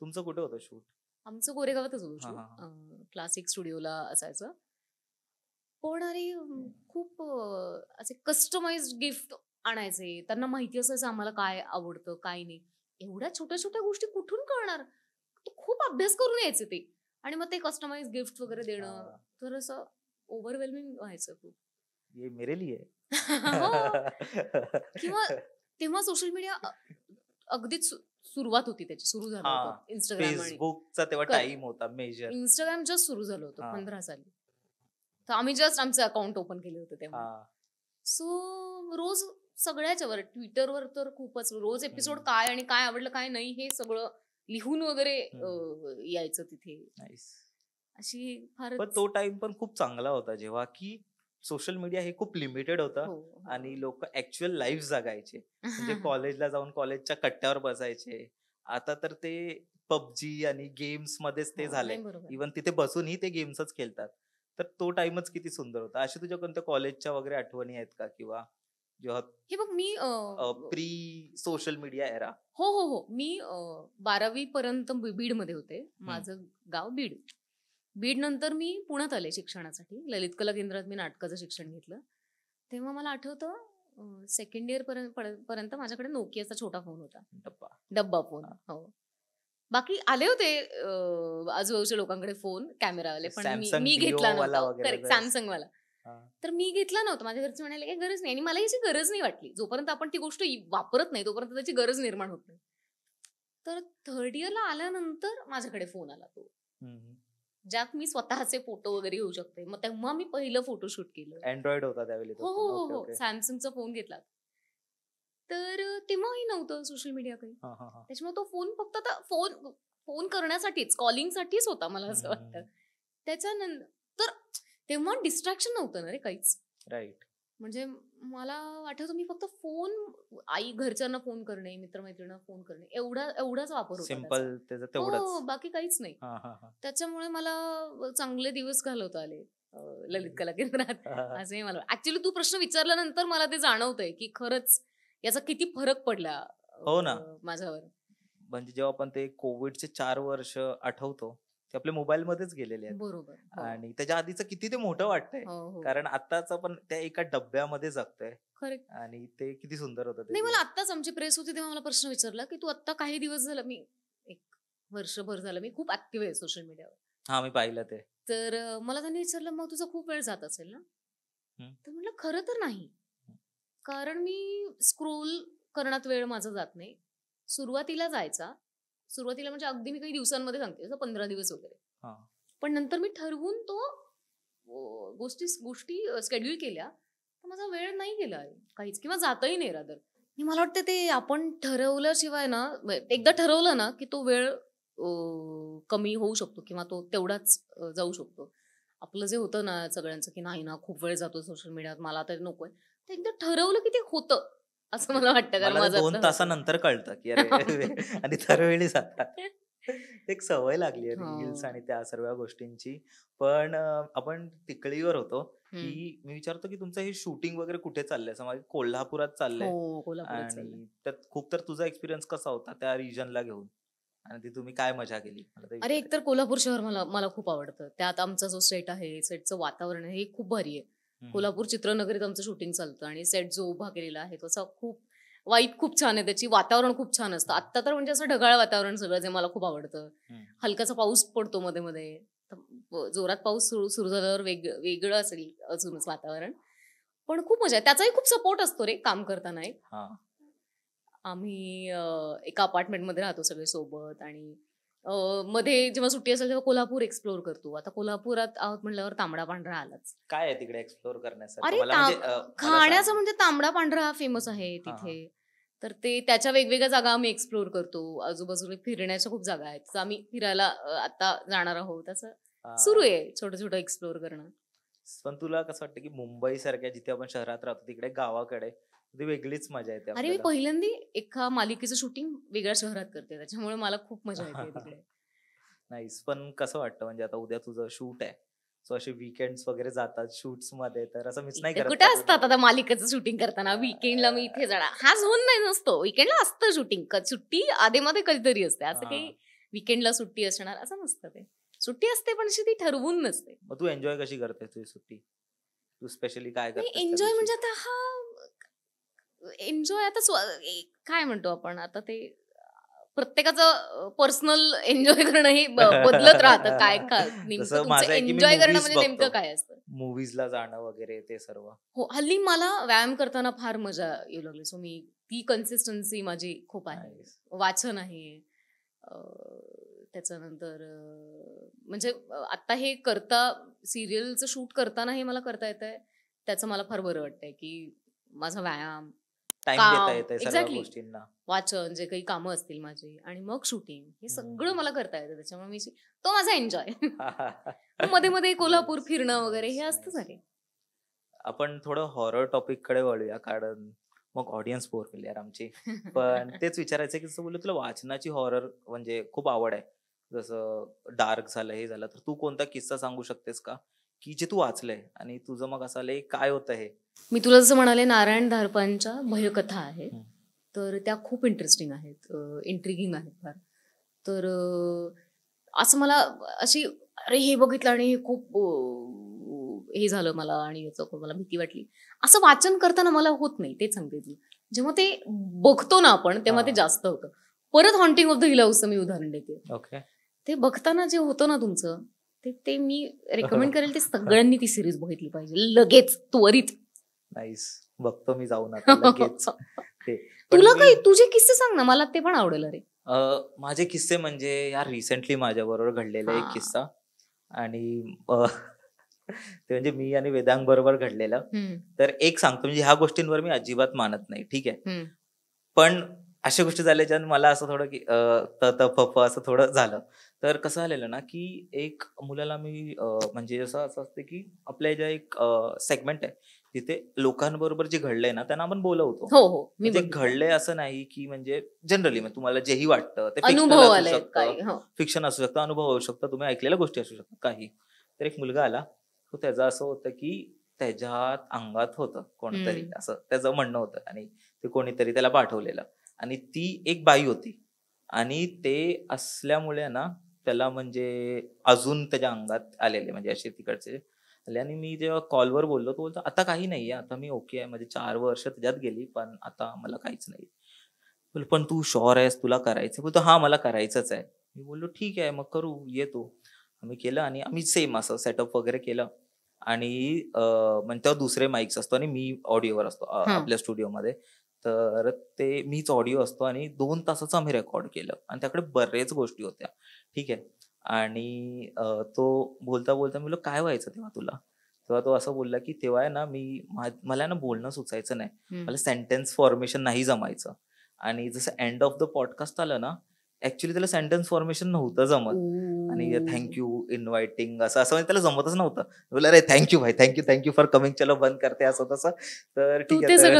तुमचं कुठे होतं शूट? आमचं गोरेगावातच होतं शूट, क्लासिक स्टुडिओला असायचं. पण अरे खूप असे कस्टमाइज्ड गिफ्ट आणायचे. त्यांना माहिती असायचं आम्हाला काय आवडतं काय नाही. एवढ्या छोट्या छोट्या गोष्टी कुठून कळणार? खूप अभ्यास करून यायचे ते. आणि मग ते कस्टमाइज गिफ्ट वगैरे देणं, तर असं ओव्हरवेल्मिंग व्हायचं खूप. ये मेरे लिए. किंवा तेव्हा सोशल मीडिया अगदीच सुरुवात होती त्याची, सुरू झालं होतं इंस्टाग्राम. फेसबुकचा तेव्हा टाइम होता मेजर. इंस्टाग्राम जस्ट सुरू झालं होतं 15 साली. तर आम्ही जस्ट आमचं अकाउंट ओपन केलं होतं तेव्हा. सो रोज सगळ्याच्यावर, ट्विटरवर तर खूपच रोज एपिसोड काय आणि काय आवडलं काय नाही हे सगळं लिहून वगैरे यायचं तिथे. अशी फार. पण तो टाइम पण खूप चांगला होता जेव्हा की सोशल मीडिया हे खूप लिमिटेड होतं आणि लोक ऍक्च्युअल लाईफ जगायचे. म्हणजे कॉलेजला जाऊन कॉलेजच्या कट्ट्यावर बसायचे. आता तर ते पबजी आणि गेम्स मध्येच ते झाले. इव्हन तिथे बसूनही ते गेम्सच खेळतात. तर तो टाइमच किती सुंदर होता. अशी तुझ्या कोणत्या कॉलेजच्या वगैरे आठवणी आहेत का? किंवा जेव्हा हे बघ मी प्री सोशल मीडिया एरा. हो मी 12वी पर्यंत बीड मध्ये होते. माझं गाव बीड. बीड नंतर मी पुण्यात आले शिक्षणासाठी. ललित कला केंद्रात मी नाटकाचं शिक्षण घेतलं. तेव्हा मला आठवतं सेकंड इयर पर्यंत माझ्याकडे नोकियाचा छोटा फोन होता, डब्बा फोन. हो, बाकी आले होते आजूबाजूच्या लोकांकडे फोन कॅमेरावाले, पण मी घेतला नव्हता. सॅमसंग वाला. तर मी घेतला नव्हता. माझ्या घरचे म्हणाले काही गरज नाही, आणि मला याची गरज नाही वाटली. जोपर्यंत आपण ती गोष्ट वापरत नाही तोपर्यंत त्याची गरज निर्माण होत नाही. तर थर्ड इयरला आल्यानंतर माझ्याकडे फोन आला तो, ज्यात मी स्वतःचे फोटो वगैरे घेऊ शकते. मग तेव्हा मी पहिलं फोटोशूट केलं. अँड्रॉइड होता त्यावेळी? हो, सॅमसंगचा फोन घेतला. तर तेव्हाही नव्हतं सोशल मीडिया काही. त्याच्यामुळे तो फोन फक्त आता फोन करण्यासाठीच, कॉलिंगसाठीच होता मला असं वाटतं. त्याच्यानंतर तेव्हा डिस्ट्रॅक्शन नव्हतं ना रे काहीच. राईट. म्हणजे मला आठवतं मी फक्त फोन, आई घरच्यांना फोन करणे, मित्रमैत्रिणींना फोन करणे, एवढाच वापर होता. सिंपल तेवढंच, बाकी काहीच नाही. त्याच्यामुळे मला चांगले दिवस घालवता आले ललित कला केंद्रात असंही मला. ऍक्च्युअली तू प्रश्न विचारल्यानंतर मला ते जाणवतंय की खरंच याचा किती फरक पडला माझ्यावर. म्हणजे जेव्हा आपण ते कोविडचे 4 वर्ष आठवतो ते आपल्या मोबाईल मध्येच गेलेले आहेत. बरोबर. आणि त्याच्या आधीच किती ते मोठं वाटतंय, कारण आताच आपण त्या एका डब्यामध्ये जगतोय. आणि ते किती सुंदर होतं. नाही, मला आत्ताच आमची प्रेस होती तेव्हा मला प्रश्न विचारला की तू आता काही दिवस झाला, मी 1 वर्षभर झालं मी खूप ऍक्टिव्ह आहे सोशल मीडियावर. हा, मी पाहिलं ते. तर मला त्यांनी विचारलं मग तुझा खूप वेळ जात असेल ना? तर म्हटलं खरं तर नाही, कारण मी स्क्रोल करण्यात वेळ माझा जात नाही. सुरुवातीला जायचा, सुरुवातीला म्हणजे अगदी मी काही दिवसांमध्ये सांगते, 15 दिवस वगैरे. पण नंतर मी ठरवून तो गोष्टी शेड्यूल केल्या, तर माझा वेळ नाही गेला काहीच, किंवा जातही नाही रादर. मला वाटतं ते आपण ठरवल्याशिवाय ना, एकदा ठरवलं ना की तो वेळ कमी होऊ शकतो किंवा तो तेवढाच जाऊ शकतो. आपलं जे होतं ना सगळ्यांचं की नाही ना खूप वेळ जातो सोशल मीडियात, मला तर नकोय, तर एकदा ठरवलं की ते होतं असं मला वाटतं. कारण माझं 2 तासानंतर कळतं की अरे आणि दरवेळी जातात. एक सवय लागली आहे रील्स आणि त्या सर्व गोष्टींची. पण आपण तिकळीवर होतो की मी विचारतो की तुमचं हे शूटिंग वगैरे कुठे चाललंय? समज कोल्हापुरात चाललंय. आणि त्यात खूप, तर तुझा एक्सपिरियन्स कसा होता त्या रिजनला घेऊन, आणि ती तुम्ही काय मजा केली? अरे एकतर कोल्हापूर शहर मला खूप आवडतं. त्यात आमचा जो सेट आहे, सेटचं वातावरण आहे हे खूप भारी आहे. कोल्हापूर चित्रनगरीत आमचं शूटिंग चालतं आणि सेट जो उभा केलेला आहे तो खूप वाईब खूप छान आहे त्याची. वातावरण खूप छान असतं. आत्ता तर म्हणजे असं ढगाळ वातावरण सगळं, जे मला खूप आवडतं. हलकासा पाऊस पडतो मध्ये मध्ये, जोरात पाऊस सुरू झाल्यावर वेगळं असेल अजूनच वातावरण, पण खूप मजा आहे. त्याचाही खूप सपोर्ट असतो रे काम करताना. आम्ही एका अपार्टमेंटमध्ये राहतो सगळे सोबत, आणि मध्ये जेव्हा सुट्टी असेल तेव्हा कोल्हापूर एक्सप्लोर करतो. आता कोल्हापुरात आहोत म्हणल्यावर तांबडा पांढरा आलाच. काय आहे तिकडे एक्सप्लोर करण्यासाठी? अरे खाण्याचं म्हणजे तांबडा पांढरा फेमस आहे तिथे. तर ते त्याच्या वेगवेगळ्या जागा आम्ही एक्सप्लोर करतो. आजूबाजूला फिरण्याच्या खूप जागा आहेत, तर आम्ही फिरायला आता जाणार आहोत. असं सुरू आहे छोटं छोटं एक्सप्लोर करणं. पण तुला कसं वाटतं की मुंबई सारख्या जिथे आपण शहरात राहतो तिकडे गावाकडे वेगळीच मजा येते? अरे मी पहिल्यांदा एका मालिकेचं शूटिंग वेगळ्या शहरात करते, त्याच्यामुळे मला खूप मजा येते तिकडे. नाईस. पण कसं वाटतं म्हणजे आता उद्या तुझं शूट आहे, सो असे वीकेंड वगैरे जातात शूट्स मध्ये, तर असं मिस नाही करत कुठे असतात आता मालिकेचं शूटिंग करताना वीकेंडला मी इथे जाणार हा झोन नाही नसतो. वीकेंडला असतं शूटिंग, सुट्टी आधेमध्ये कधीतरी असते. असं काही वीकेंडला सुट्टी असणार असं नसतं. ते सुट्टी असते पण अशी ती ठरवून नसते. मग तू एन्जॉय कशी करते तुझी सुट्टी? तू स्पेशली काय करते? एन्जॉय म्हणजे आता हा एन्जॉय आता काय म्हणतो आपण, आता ते प्रत्येकाचं पर्सनल एन्जॉय करणं हे बदलत राहतं. काय नेमकं तुमचं एन्जॉय करणं म्हणजे नेमकं काय असतं? मूवीजला जाणं वगैरे ते सर्व. हो, हल्ली मला व्यायाम करताना फार मजा येऊ लागली. सो मी ती कन्सिस्टन्सी माझी खूप आहे. वाचन आहे, त्याच्यानंतर म्हणजे आता हे करता सिरियलचं शूट करताना हे मला करता येतंय, त्याचं मला फार बरं वाटतंय की माझा व्यायाम, एक्झॅक्टली, वाचन, जे काही कामं असतील माझी, आणि मग शूटिंग, हे सगळं मला करता येतं. त्याच्यामुळे तो माझा एन्जॉय. मध्ये मध्ये कोल्हापूर फिरणं वगैरे हे असतंच आहे. आपण थोडं हॉरर टॉपिक कडे वळूया, कारण मग ऑडियन्स बोर होईल यार आमची. पण तेच विचारायचं की जसं बोललो तुला वाचनाची हॉरर म्हणजे खूप आवड आहे, जसं डार्क झालं हे झालं, तर तू कोणता किस्सा सांगू शकतेस का की जे तू वाचलंय आणि तुझं मग असं आलंय काय होतं हे? मी तुला जसं म्हणाले नारायण धारपांच्या भयकथा आहेत, तर त्या खूप इंटरेस्टिंग आहेत, इंट्रिगिंग आहेत फार. तर असं मला अशी अरे हे बघितलं आणि हे खूप हे झालं मला आणि याचं मला भीती वाटली, असं वाचन करताना मला होत नाही. तेच सांगते ती, जेव्हा ते बघतो ना आपण तेव्हा ते जास्त होतं. परत हॉन्टिंग ऑफ द हिल हाऊसचं मी उदाहरण देते. ते बघताना जे होतं ना तुमचं, ते मी रेकमेंड करेल ते सगळ्यांनी ती सिरीज बघितली पाहिजे, लगेच, त्वरित. नाईस, बघतो मी जाऊन आता लगेच. तुला काही तुझे किस्से सांग ना, मला ते पण आवडेल. अरे माझे किस्से म्हणजे यार रिसेंटली माझ्या बरोबर घडलेला एक किस्सा, आणि ते म्हणजे मी आणि वेदांग बरोबर घडलेलं. तर एक सांगतो, म्हणजे ह्या गोष्टींवर मी अजिबात मानत नाही, ठीक आहे, पण अशा गोष्टी झाल्या ज्यात मला असं थोडं की असं थोडं झालं. तर कसं झालेलं ना की एक मुलाला मी म्हणजे असं असतं की आपल्या ज्या एक सेगमेंट आहे तिथे लोकांबरोबर जे घडलंय ना त्यांना आपण बोलवतो. म्हणजे घडलंय असं नाही की म्हणजे जनरली तुम्हाला जेही वाटतं ते फिक्शन असू शकतं, अनुभव होऊ शकतो, तुम्ही ऐकलेल्या गोष्टी असू शकतात काही. तर एक मुलगा आला, तो त्याचं असं होतं की त्याच्या अंगात होतं कोणतरी, असं त्याचं म्हणणं होतं, आणि ते कोणीतरी त्याला पाठवलेलं, आणि ती एक बाई होती, आणि ते असल्यामुळे ना त्याला म्हणजे अजून त्याच्या अंगात आलेले म्हणजे असे तिकडचे आले. आणि मी जेव्हा कॉलवर बोललो तो बोलतो आता काही नाहीये, आता मी ओके आहे, म्हणजे 4 वर्ष त्याच्यात गेली पण आता मला काहीच नाही. बोल पण तू शुअर आहेस तुला करायचं? बोलतो हा मला करायचंच आहे. मी बोललो ठीक आहे मग करू, ये तू. आम्ही केलं आणि आम्ही सेम असं सेटअप वगैरे केलं, आणि म्हणजे तेव्हा दुसरे माईक्स असतो आणि मी ऑडिओवर असतो आपल्या स्टुडिओमध्ये. तर ते मीच ऑडिओ असतो आणि 2 तासाचं आम्ही रेकॉर्ड केलं, आणि त्याकडे बरेच गोष्टी होत्या, ठीक आहे. आणि तो बोलता बोलता मी बोललो काय व्हायचं तेव्हा तुला? तेव्हा तो असं बोलला की तेव्हा आहे ना मला ना बोलणं सुचायचं नाही, मला सेंटेन्स फॉर्मेशन नाही जमायचं, आणि जसं एंड ऑफ द पॉडकास्ट आलं ना ऍक्च्युली त्याला सेंटेन्स फॉर्मेशन नव्हतं जमत, आणि थँक्यू इन्व्हायटिंग असं असं म्हणजे त्याला जमतच नव्हतं. बोला अरे थँक्यू भाई, थँक्यू फॉर कमिंग, चलो बंद करते असं तसं. तर ठीक आहे,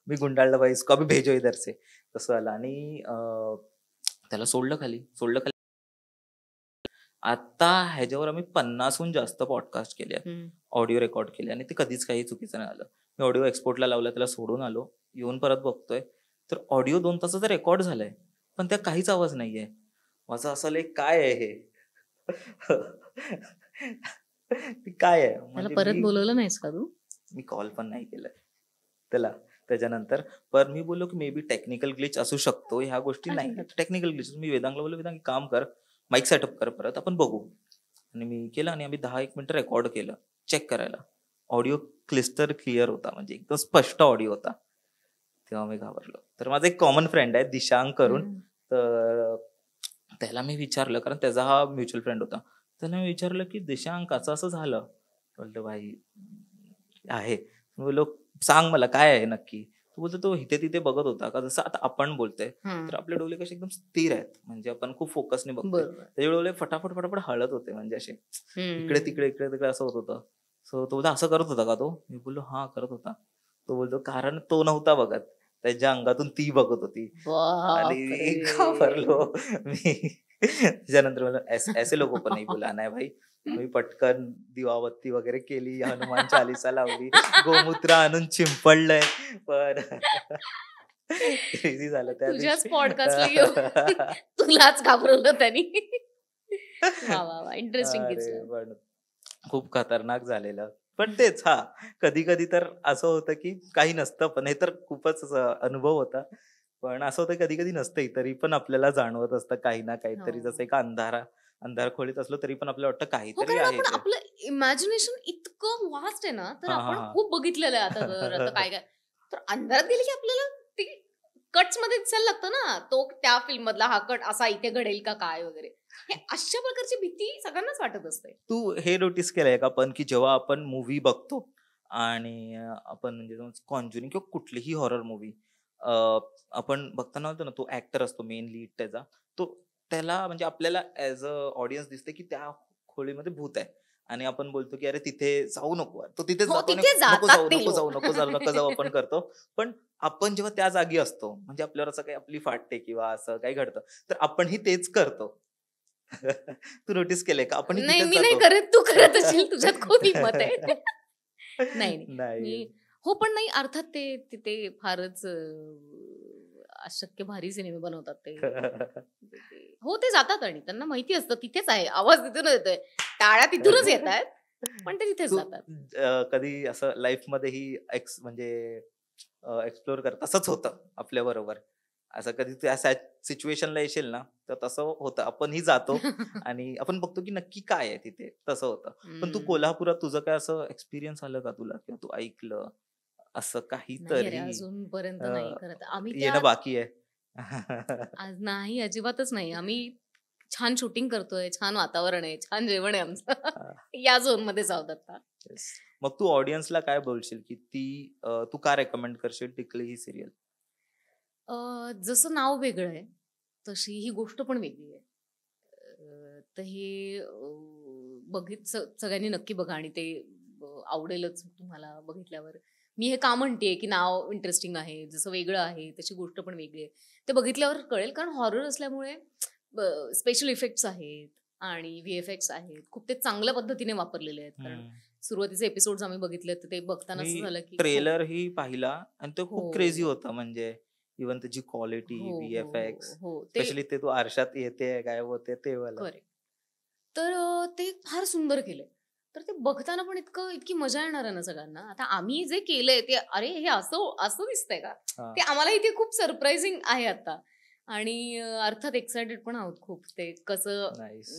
मी गुंडाळलं भाई, कभी भेजो इधर से, तसं आलं. आणि त्याला सोडलं खाली. आता ह्याच्यावर आम्ही 50हून जास्त पॉडकास्ट केले, ऑडिओ रेकॉर्ड केले, आणि ते कधीच काही चुकीचं नाही आलं. मी ऑडिओ एक्सपोर्टला लावला, त्याला सोडून आलो, येऊन परत बघतोय तर ऑडिओ 2 तासाचा रेकॉर्ड झालाय, पण त्या काहीच आवाज नाहीये. माझं असं काय आहे हे? काय आहे म्हणजे परत बोलवलं नाहीस का तू? मी कॉल पण नाही केलाय त्याला त्याच्यानंतर. पण मी बोललो की मे बी टेक्निकल ग्लिच असू शकतो, ह्या गोष्टी नाही टेक्निकल ग्लिच. मी वेदांगला बोललो वेदांग काम कर, माईक सेटअप कर, परत आपण बघू. आणि मी केलं, आणि आम्ही 10-1 मिनिटं रेकॉर्ड केलं चेक करायला. ऑडिओ क्लिस्टर क्लिअर होता, म्हणजे एकदम स्पष्ट ऑडिओ होता. तेव्हा मी घाबरलो. तर माझा एक कॉमन फ्रेंड आहे दिशांक करून, तर त्याला मी विचारलं, कारण त्याचा हा म्युच्युअल फ्रेंड होता, त्याला मी विचारलं की दिशांक असं असं झालं. बोलतो भाई आहे. बोललो सांग मला काय आहे नक्की. तो बोलतो तो इथे तिथे बघत होता का, जसं आता आपण बोलतोय तर आपले डोळे कसे एकदम स्थिर आहेत, म्हणजे आपण खूप फोकसने बघतोय, त्याचे डोळे फटाफट हळत होते, म्हणजे असे इकडे तिकडे असं होत होतं. सो तो बोलतो असं करत होता का तो? मी बोललो हा करत होता. तो बोलतो कारण तो नव्हता बघत, त्याच्या अंगातून ती बघत होती, आणि घाबरलो मी. त्याच्यानंतर मला ऐसे लोगों को नहीं बुलाना है भाई. मी पटकन दिवाबत्ती वगैरे केली, हनुमान चालीसा लावली, गोमूत्र आणून चिंपडलंय. पण क्रेझी झालं त्या तुझ्याच दिवशी. पॉडकास्टला येऊन तुलाच घाबरवलं त्यांनी. वा वा वा, इंटरेस्टिंग अरे किस्सा. पण खूप खतरनाक झालेलं. पण तेच कधी कधी तर असं होतं की काही नसतं, पण हे तर खूपच अनुभव होता. पण असं होतं कधी कधी नसतंही, तरी पण आपल्याला जाणवत असतं काही ना काहीतरी. जसं हो. एक अंधार खोलीत असलो तरी पण आपल्याला वाटतं हो, काहीतरी कारण आहे आपण इथे. आपलं इमॅजिनेशन इतकं वास्ट आहे ना, तर हा हा आपण हा खूप बघितलेलं आहे. आता काय काय तर अंधारात गेले की आपल्याला ते कट्स मध्ये दिसायला लागतं ना, तो त्या फिल्म मधला हा कट असा इथे घडेल का काय वगैरे. हे अशा प्रकारची भीती सगळ्यांनाच वाटत असते. तू हे नोटीस केलंय का पण, की जेव्हा आपण मूवी बघतो आणि आपण म्हणजे कॉन्ज्युरिंग किंवा कुठलीही हॉरर मूवी आपण बघताना होतो ना, तो ऍक्टर असतो मेन लीड त्याचा, तो त्याला म्हणजे आपल्याला ऍज अ ऑडियन्स दिसते की त्या खोलीमध्ये भूत आहे, आणि आपण बोलतो की अरे तिथे जाऊ नको, तो तिथेच हो, जातो आणि तिथे नको जातात जाऊ ते नको लोक. जाऊ नको जाऊ नको जाऊ आपण करतो. पण आपण जेव्हा त्या जागी असतो म्हणजे आपल्यावर असं काही आपली फाटते किंवा असं काही घडतं, तर आपणही तेच करतो. तू नोटीस केलंय का? आपणही नाही, तिथेच मी नाही जातो. करत. तू करत असशील. तुझ्यात खूप हिंमत आहे. नाही, नाही. नाही. मी हो, पण नाही अर्थात ते फारच अशक्य भारी सिनेमे बनवतात ते. हो, ते जातात आणि त्यांना माहिती असतं तिथेच आहे. आवाज तिथूनच येतोय. टाळ्या तिथूनच येतायत. पण ते तिथेच तू जातात. कधी असं लाईफ मध्येही म्हणजे एक्सप्लोर कर तसंच होतं आपल्या बरोबर. असं कधी त्या सिच्युएशनला येशील ना, तर तसं होतं. आपणही जातो आणि आपण बघतो की नक्की काय आहे तिथे, तसं होतं. पण तू हं. कोल्हापुरात तुझं काय असं एक्सपिरियन्स आलं का तुला, किंवा तू ऐकलं असं नाही अरे, काहीतरी अजूनपर्यंत अ, नाही करत. आम्ही त्या येणं बाकी आहे? आज नाही, अजिबातच नाही. आम्ही छान शूटिंग करतोय, छान वातावरण आहे, छान जेवण आहे आमचं. या झोनमध्येच आहोत आता. Yes. मग तू ऑडियन्सला काय बोलशील की तू का रेकमेंड करशील टिकली ही सिरियल? जसं नाव वेगळं आहे, तशी ही गोष्ट पण वेगळी आहे. तर हे सगळ्यांनी नक्की बघा आणि ते आवडेलच तुम्हाला बघितल्यावर. मी हे का म्हणतेय, की नाव इंटरेस्टिंग आहे, जसं वेगळं आहे, तशी गोष्ट पण वेगळी आहे. ते बघितल्यावर कळेल, कारण हॉरर असल्यामुळे स्पेशल इफेक्ट्स आहेत आणि व्हीएफएक्स आहेत. खूप ते चांगल्या पद्धतीने वापरलेले आहेत. कारण हम्म. सुरुवातीचे एपिसोड आम्ही बघितले, तर ते बघताना मी असं झालं, की खूप ट्रेलर ही पाहिला आणि तो खूप क्रेझी हो, होता. म्हणजे इव्हन त्याची क्वालिटी, हो, हो, व्हीएफएक्स, हो, हो. ते स्पेशली ते तू आरशात येते गायब होते ते वाला. करेक्ट. तर ते फार सुंदर केलंय. तर ते बघताना पण इतकी मजा येणार आहे ना सगळ्यांना. आता आम्ही जे केलंय ते अरे, हे असं असं दिसतंय का? हा. ते आम्हालाही ते खूप सरप्रायझिंग आहे आता. आणि अर्थात एक्सायटेड पण आहोत खूप. ते कसं नाईस.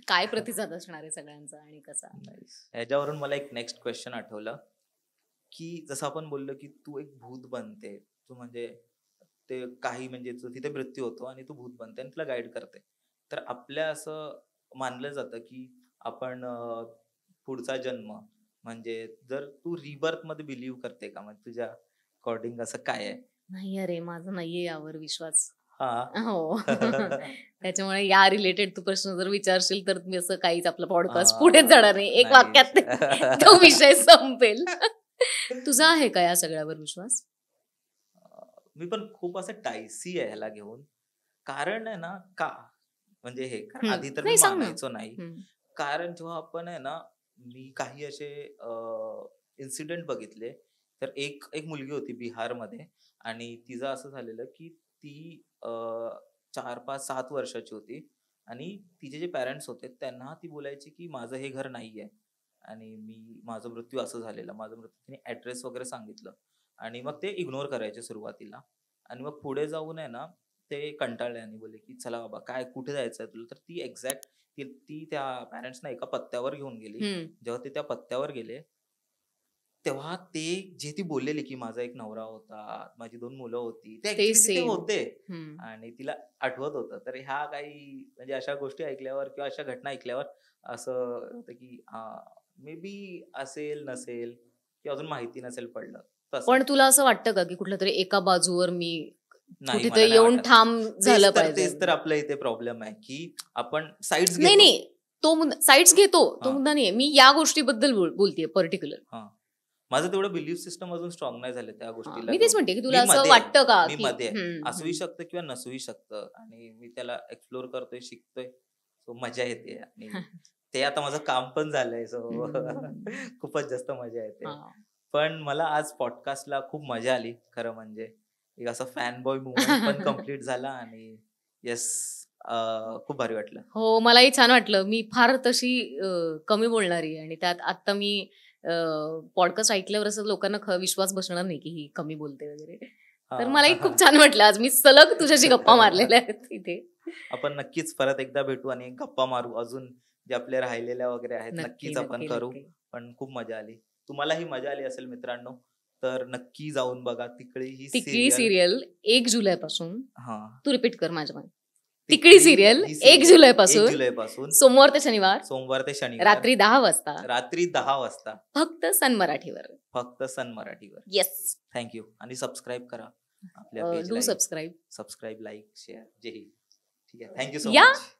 काय प्रतिसाद असणार आहे सगळ्यांचा आणि कसा. नाईस. ह्याच्यावरून मला एक नेक्स्ट क्वेश्चन आठवलं, की जसं आपण बोललो की तू एक भूत बनते, तू म्हणजे ते काही म्हणजे तिथे मृत्यू होतो आणि तू भूत बनते आणि तुला गाईड करते. तर आपल्या असं मानलं जातं की आपण पुढचा जन्म म्हणजे, जर तू रिबर्थ मध्ये बिलीव्ह करते का? म्हणजे तुझ्या अकॉर्डिंग असं काय आहे? नाही अरे, माझा नाहीये यावर विश्वास. हा. हो. त्याच्यामुळे या रिलेटेड तू प्रश्न जर विचारशील तर मी असं काहीच आपला पॉडकास्ट पुढेच आ, जाणार नाही. एक नाहीच. वाक्यात तो विषय संपेल. तुझा आहे का या सगळ्यावर विश्वास? मी पण खूप असं डायसी आहे ह्याला घेऊन. कारण आहे ना का, म्हणजे हे कारण आधी तर मी नाही, सांग ना. मानायचो नाही. हम्म. कारण जेव्हा आपण आहे ना, मी काही असे इन्सिडेंट बघितले. तर एक एक मुलगी होती बिहारमध्ये, आणि तिचं असं झालेलं की ती 4-5-7 वर्षाची होती, आणि तिचे जे पॅरेंट्स होते त्यांना ती बोलायची की माझं हे घर नाहीये, आणि माझं मृत्यू असं झालेलं, माझं मृत्यू, तिने ऍड्रेस वगैरे सांगितलं. आणि मग ते इग्नोर करायचे सुरुवातीला, आणि मग पुढे जाऊन आहे ना ते कंटाळले आणि बोलले की चला बाबा काय कुठे जायचंय तुला. तर ती एक्झॅक्ट ती त्या पॅरेंट्सना एका पत्त्यावर घेऊन गेली. हम्म. जेव्हा ते त्या पत्त्यावर गेले, तेव्हा ते जे ती बोललेली की माझा एक नवरा होता, माझी 2 मुलं होती, ते ते ऍक्च्युली तिथे सेम. होते आणि तिला आठवत होतं. तर ह्या काही म्हणजे अशा गोष्टी ऐकल्यावर किंवा अशा घटना ऐकल्यावर असं होतं की मे बी असेल नसेल किंवा अजून माहिती नसेल पडलं तसं. पण तुला असं वाटतं का की कुठल्या तरी एका बाजूवर मी नाही, मला कुठेतरी नाही येऊन वाटत. ठाम झालं पाहिजे? तेच तर आपल्या इथे प्रॉब्लेम आहे की आपण साइड्स नाही, घेतो. नाही. तो साईड्स घेतो, तो हा मुद्दा नाहीये. मी या गोष्टीबद्दल बोलतेय पर्टिक्युलर. हा माझं तेवढं बिलीफ सिस्टम अजून स्ट्रॉंग नाही झालं त्या गोष्टीला. मी तेच म्हणते की तुला मी असं मध्ये वाटतं का मी की मध्ये असूही शकतं किंवा नसूही शकतं आणि मी त्याला एक्सप्लोर करतोय, शिकतोय. सो मजा येते आणि ते आता माझं काम पण झालंय. सो खूपच जास्त मजा येते. पण मला आज पॉडकास्टला खूप मजा आली खरं म्हणजे. एक असं फॅन बॉय मुवमेंट पण कम्प्लीट झाला आणि येस खूप भारी वाटलं. हो, मलाही छान वाटलं. मी फार तशी कमी बोलणारी आणि त्यात आता मी पॉडकास्ट ऐकल्यावर असं लोकांना विश्वास बसणार नाही की ही कमी बोलते वगैरे. तर मलाही खूप छान वाटलं. आज मी सलग तुझ्याशी गप्पा मारलेल्या आहेत इथे. आपण नक्कीच परत एकदा भेटू आणि गप्पा मारू. अजून जे आपले राहिलेल्या वगैरे आहेत नक्कीच आपण करू. पण खूप मजा आली. तुम्हालाही मजा आली असेल मित्रांनो, तर नक्की जाऊन बघा तिकडी ही सिरियल 1 जुलैपासून. हा, तू रिपीट कर माझ्या मागे. तिकडी सिरियल 1 जुलैपासून सोमवार ते शनिवार रात्री 10 वाजता फक्त सन मराठीवर. Yes, thank you. आणि सबस्क्राईब करा आपल्या पेजला. डू सबस्क्राईब, लाईक, शेअर, जे ठीक आहे. Thank you so much.